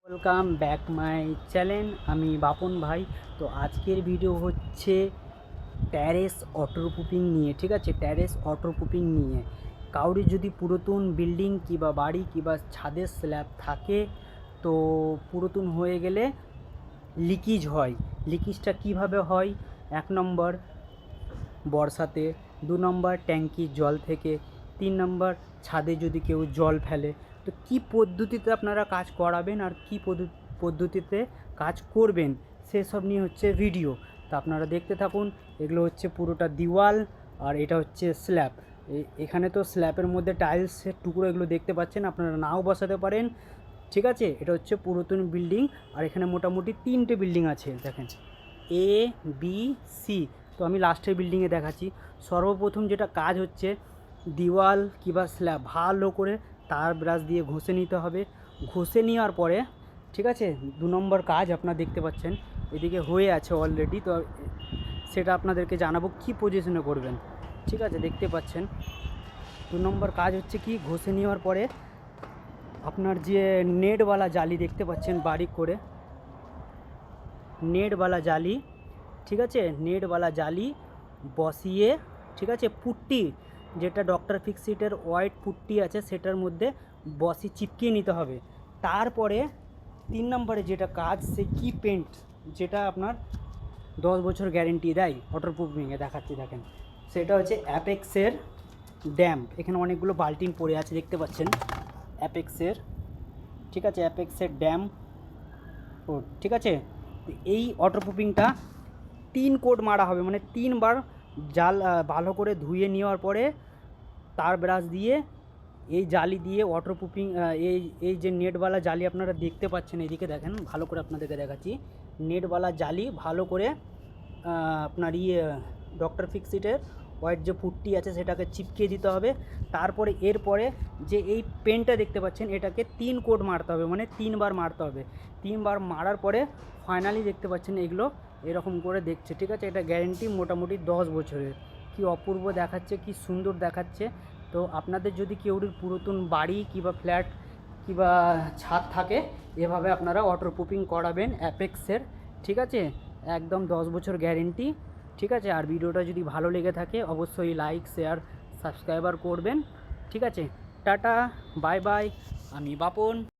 Welcome back my channel. আমি বাপন ভাই। তো আজকের ভিডিও হচ্ছে ট্যারেস ওয়াটারপ্রুফিং নিয়ে, ঠিক আছে। ট্যারেস ওয়াটারপ্রুফিং নিয়ে কাউরি যদি পুরাতন বিল্ডিং কিংবা বাড়ি কিংবা ছাদের স্ল্যাব থাকে, তো পুরাতন হয়ে গেলে লিকেজ হয়। লিকেজটা কিভাবে হয়? 1 নম্বর বর্ষাতে, 2 নম্বর ট্যাঙ্কির জল থেকে, 3 নম্বর ছাদে যদি কেউ জল ফেলে। তো কী পদ্ধতিতে আপনারা কাজ করাবেন আর কী পদ্ধতিতে কাজ করবেন সেসব নিয়ে হচ্ছে ভিডিও। তা আপনারা দেখতে থাকুন। এগুলো হচ্ছে পুরোটা দিওয়াল আর এটা হচ্ছে স্ল্যাব। এখানে তো স্ল্যাবের মধ্যে টাইলসের টুকরো এগুলো দেখতে পাচ্ছেন, আপনারা নাও বসাতে পারেন, ঠিক আছে। এটা হচ্ছে পুরাতন বিল্ডিং আর এখানে মোটামুটি 3টে বিল্ডিং আছে, দেখেন এ বি সি। তো আমি লাস্টের বিল্ডিংয়ে দেখাচ্ছি। সর্বপ্রথম যেটা কাজ হচ্ছে, দিওয়াল কিংবা স্ল্যাব ভালো করে তার ব্রাশ দিয়ে ঘষে নিতে হবে। ঘষে নেওয়ার পরে, ঠিক আছে, 2 নম্বর কাজ আপনারা দেখতে পাচ্ছেন এদিকে হয়ে আছে অলরেডি। তো সেটা আপনাদেরকে জানাবো কি পজিশনে করবেন, ঠিক আছে। দেখতে পাচ্ছেন 2 নম্বর কাজ হচ্ছে কি, ঘষে নেওয়ার পরে আপনার যে নেটওয়ালা জালি দেখতে পাচ্ছেন বারিক করে, নেটওয়ালা জালি, ঠিক আছে, নেটওয়ালা জালি বসিয়ে, ঠিক আছে, পুট্টি যেটা ডক্টর ফিক্সিটের হোয়াইট পুট্টি আছে সেটার মধ্যে চিপকিয়ে নিতে হবে। তারপরে 3 নম্বরে যেটা কাজ, সে কি পেন্ট যেটা আপনার 10 বছর গ্যারেন্টি দেয় ওয়াটারপ্রুফিংয়ে, দেখাচ্ছি দেখেন। সেটা হচ্ছে অ্যাপেক্সের ড্যাম। এখানে অনেকগুলো বাল্টিন পড়ে আছে দেখতে পাচ্ছেন, অ্যাপেক্সের, ঠিক আছে, অ্যাপেক্সের ড্যাম ও, ঠিক আছে। এই ওয়াটারপ্রুফিংটা 3 কোট মারা হবে, মানে 3 বার জাল ভালো করে ধুয়ে নেওয়ার পরে তার ব্রাশ দিয়ে এই জালি দিয়ে ওয়াটারপ্রুফিং, এই যে নেটওয়ালা জালি আপনারা দেখতে পাচ্ছেন, এদিকে দেখেন ভালো করে আপনাদেরকে দেখাচ্ছি। নেটওয়ালা জালি ভালো করে আপনার ডক্টর ফিক্সিটের হোয়াইট যে পুট্টি আছে সেটাকে চিপকিয়ে দিতে হবে। তারপরে এরপরে যে এই পেনটা দেখতে পাচ্ছেন এটাকে 3 কোট মারতে হবে, মানে 3 বার মারতে হবে। 3 বার মারার পরে ফাইনালি দেখতে পাচ্ছেন এগুলো এরকম করে দেখছে, ঠিক আছে। এটা গ্যারেন্টি মোটামুটি 10 বছরের। কি অপূর্ব দেখাচ্ছে, কি সুন্দর দেখাচ্ছে। তো আপনাদের যদি কেউরির পুরাতন বাড়ি কিংবা ফ্ল্যাট কিংবা ছাদ থাকে, এভাবে আপনারা ওয়াটারপ্রুফিং করাবেন অ্যাপেক্সের, ঠিক আছে। একদম 10 বছর গ্যারেন্টি, ঠিক আছে। আর ভিডিওটা যদি ভালো লেগে থাকে অবশ্যই লাইক শেয়ার সাবস্ক্রাইবার করবেন, ঠিক আছে। টাটা, বাই বাই, আমি বাপন।